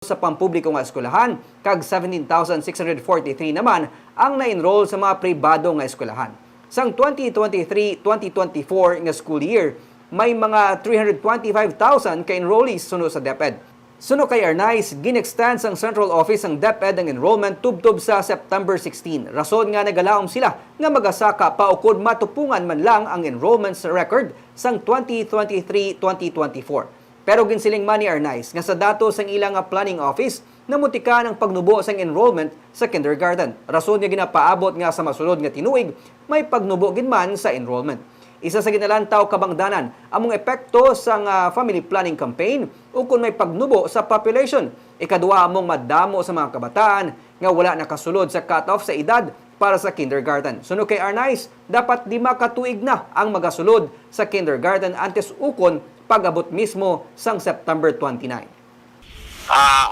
sa pampubliko nga eskwelahan, kag 17,643 naman ang na-enroll sa mga pribado nga eskwelahan. Sang 2023-2024 nga school year, may mga 325,000 ka enrollees sunod sa DepEd. Suno kay Arnaiz, ginextend sang central office ang DepEd ang enrollment tubtob sa September 16. Rason nga nagalaom sila nga magasaka paukod matupungan man lang ang enrollments record sang 2023-2024. Pero ginsiling man ni Arnaiz nga sa datos sang ilang planning office namutika ng pagnubo sang enrollment sa kindergarten. Rason nga ginapaabot nga sa masunod nga tinuig may pagnubo ginman sa enrollment. Isa sa ginalantaw kabangdanan among epekto sang family planning campaign o kung may pagnubo sa population. Ikadua among madamo sa mga kabataan nga wala nakasulod sa cut-off sa edad para sa kindergarten. Suno kay Arnaiz, dapat 5 katuig na ang magasulod sa kindergarten antes ukon pag-abot mismo sang September 29.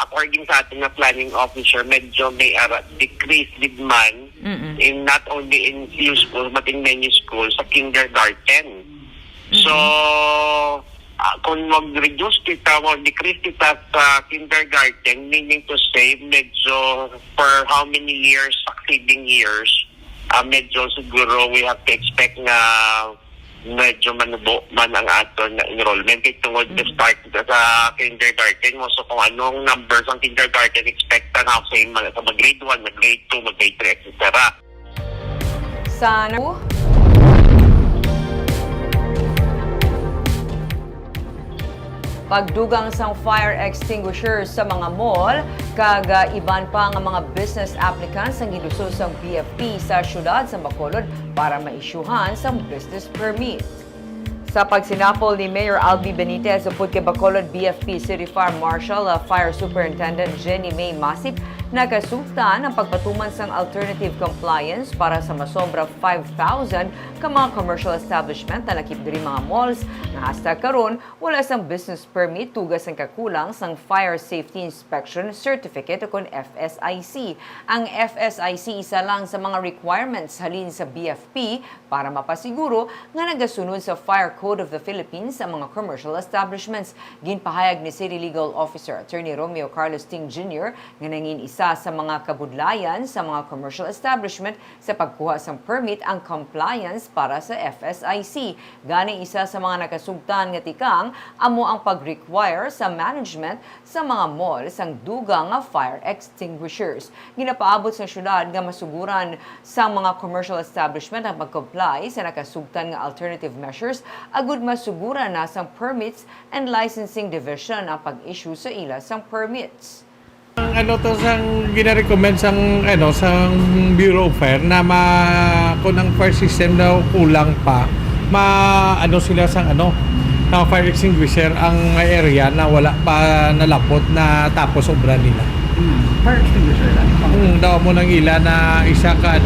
According sa ating na planning officer, medyo may decrease man in not only in few schools but in many schools sa kindergarten. So, kung mag-reduce kita, mag-decrease kita sa kindergarten, meaning to say, medyo for how many years, succeeding years, medyo siguro we have to expect na medyo manubo man ang aton na enrollment. Tungod na start sa kindergarten mo. So kung anong numbers ang kindergarten expectan na sa mag-grade 1, mag-grade 2, mag-grade 3, etc. Sana pagdugang sang fire extinguishers sa mga mall, kag iban pa nga mga business applicants ang gilusod sa BFP sa syudad sa Bacolod para maisyuhan sa business permit. Sa pagsinapol ni Mayor Albi Benitez upod kay Bacolod BFP City Fire Marshal Fire Superintendent Jenny May Masip, nagasutan ang pagpatuman sang alternative compliance para sa masobra 5,000 ka mga commercial establishment na nakip diri mga malls na hasta karon wala sang business permit tugas ang kakulang sang Fire Safety Inspection Certificate o kon FSIC. Ang FSIC isa lang sa mga requirements halin sa BFP para mapasiguro nga nagasunod sa Fire Code of the Philippines sa mga commercial establishments. Ginpahayag ni City Legal Officer Attorney Romeo Carlos Ting Jr. nga nangin isa sa mga kabudlayan sa mga commercial establishment sa pagkuha sang permit ang compliance para sa FSIC. Gani isa sa mga nakasugtan nga tikang amo ang pag-require sa management sa mga malls ang dugang nga fire extinguishers. Ginapaabot sa syudad nga masuguran sa mga commercial establishment ang pag-comply sa nakasugtan nga alternative measures agud masuguran na sang permits and licensing division ang pag-issue sa ila sang permits. To sang gina-recommend sang sang Bureau of Fire na kung ang fire system daw kulang pa sila sang na fire extinguisher ang area na wala pa nalapot na tapos obra nila. Fire extinguisher lang? Daw mo nang ila na isa ka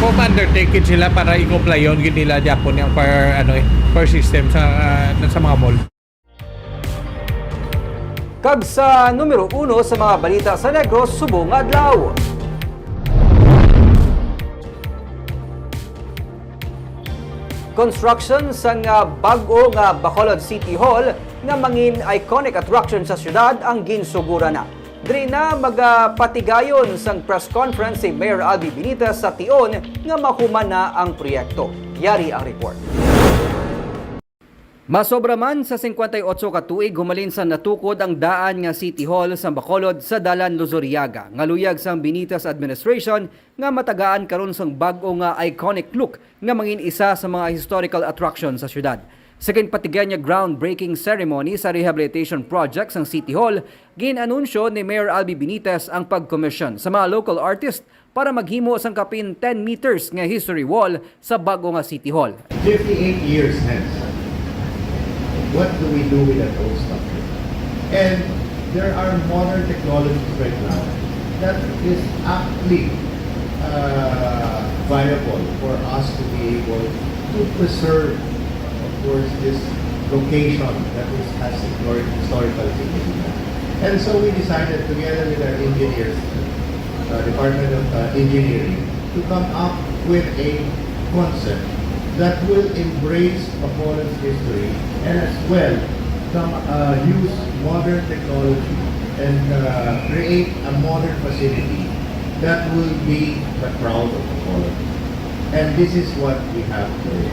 kung undertaken sila para i-comply yun nila Japon yung fire system sa mga mall. Kag sa numero 1 sa mga balita sa Negros subong adlaw. Construction sang bag-o nga Bacolod City Hall nga mangin iconic attraction sa syudad ang ginsugura na. Diri na magpatigayon sang press conference si Mayor Albi Benitez sa tion nga mahuman na ang proyekto. Yari ang report. Masobra man sa 58 ka tuig humalin sa natukod ang daan nga City Hall sa Bacolod sa Dalan Luzuriaga. Ngaluyag sang Benitez administration nga matagaan karon sang bag-o nga iconic look nga mangin isa sa mga historical attraction sa syudad. Sa kinpatigyan niya groundbreaking ceremony sa rehabilitation project sang City Hall, ginanunsyo ni Mayor Albi Benitez ang pag-commission sa mga local artist para maghimo sang kapin 10 meters nga history wall sa bag-o nga City Hall. 58 years hence, what do we do with that old structure? And there are modern technologies right now that is actually viable for us to be able to preserve, of course, this location that has historical significance. And so we decided together with our engineers, Department of Engineering, to come up with a concept that will embrace Bacolod's history and as well use modern technology and create a modern facility that will be the proud of Bacolod. And this is what we have today.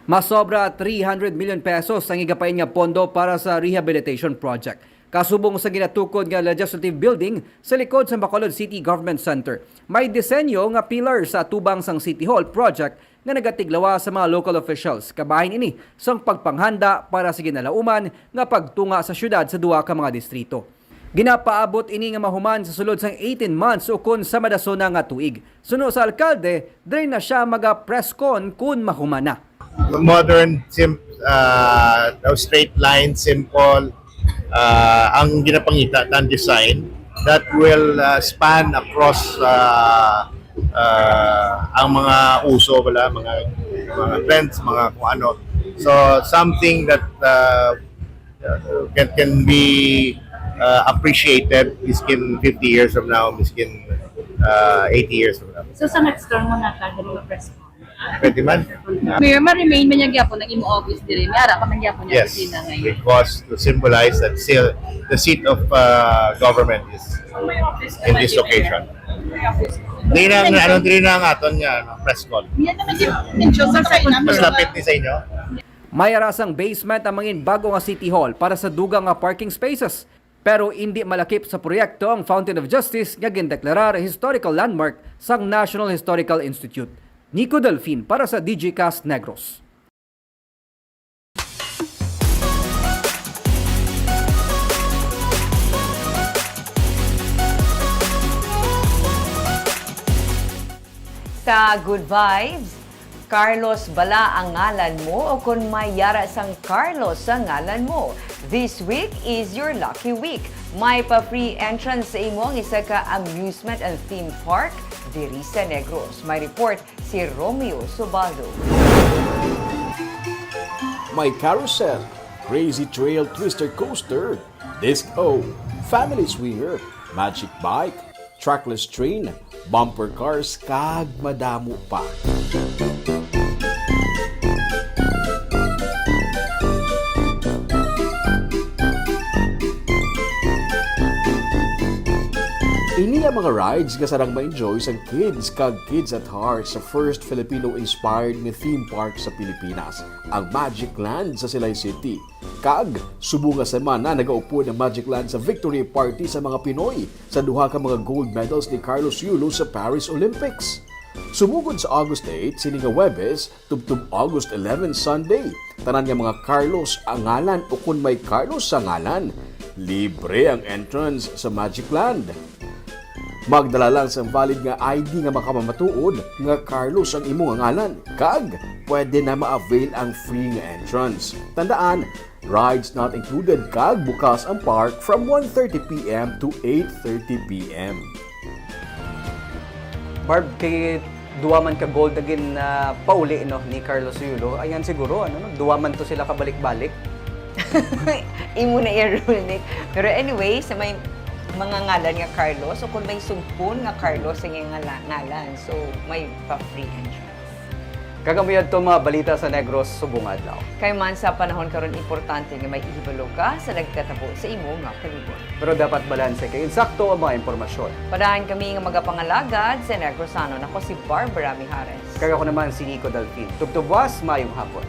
Masobra 300 million pesos ang igapay nga pondo para sa rehabilitation project. Kasubong sa ginatukod nga legislative building sa likod sa Bacolod City Government Center. May disenyo nga pillar sa atubang sang City Hall project nga nagatiglawa sa mga local officials. Kabahin ini sang pagpanghanda para sa ginalauman nga pagtunga sa syudad sa duwa ka mga distrito. Ginapaabot ini nga mahuman sa sulod sang 18 months ukon sa madasona nga tuig. Suno sa alkalde, dre na siya maga-press con kun mahuman na. Modern, straight line, simple, ang ginapangita ng design that will span across ang mga uso, mga trends, mga kung ano. So something that can be appreciated miskin 50 years from now, miskin 80 years from now. So sa next term mo na kada mga press mo? Pwede man? Mayor, ma-remain man yung gyapon ng imo office dire. Mayara ka man gyapon yung Yes, opisina ngayon. because to symbolize that still the seat of government is in this location. Hindi na, din na ang aton niya, press call. Yan naman yung sa Mas lapit ni sa inyo. May arasang basement ang mangin bago nga City Hall para sa dugang nga parking spaces. Pero hindi malakip sa proyekto ang Fountain of Justice nga gindeklarar historical landmark sang National Historical Institute. Nico Delfin para sa Digicast Negros. Sa Good Vibes, Carlos bala ang ngalan mo o kung may yara sang Carlos sa ngalan mo. This week is your lucky week. May pa-free entrance sa imong isa ka amusement and theme park diri sa Negros. May report si Romeo Subaldo. May carousel, crazy trail twister coaster, disco, family swinger, magic bike, trackless train, bumper cars, kag madamo pa. Ini ang mga rides nga sarang ma-enjoy sa kids kag Kids at Heart sa first Filipino-inspired nga theme park sa Pilipinas, ang Magic Land sa Silay City. Kag, subunga semana nagaupo ng Magic Land sa victory party sa mga Pinoy sa duha ka mga gold medals ni Carlos Yulo sa Paris Olympics. Sumugod sa August 8, sini nga Webes, tubtub August 11 Sunday. Tanan nga mga Carlos ang ngalan o kung may Carlos sa ngalan, libre ang entrance sa Magic Land. Magdala lang sa valid nga ID nga makamamatuod nga Carlos ang imong ngalan. Kag, pwede na ma-avail ang free nga entrance. Tandaan, rides not included kag bukas ang park from 1:30 p.m. to 8:30 p.m. Barb, kay duwaman ka gold agin na pauli no, ni Carlos Yulo. Ayan siguro, duwaman to sila kabalik-balik. Imo na i-rule, Nick. Pero anyway, sa may mga ngalan nga Carlos o kung may sumpon nga Carlos sa iyang ngalan. So, may pa-free entrance. Kagamuyad to mga balita sa Negros subong adlaw. Kay man sa panahon karon importante nga may ihibalo ka sa nagtatabo sa imo nga palibot. Pero dapat balanse kay insakto ang mga impormasyon. Padahan kami nga magapangalagad sa Negrosano. Nako si Barbara Mijares. Kaya ko naman si Nico Delfin. Tugtubwas, mayong hapon.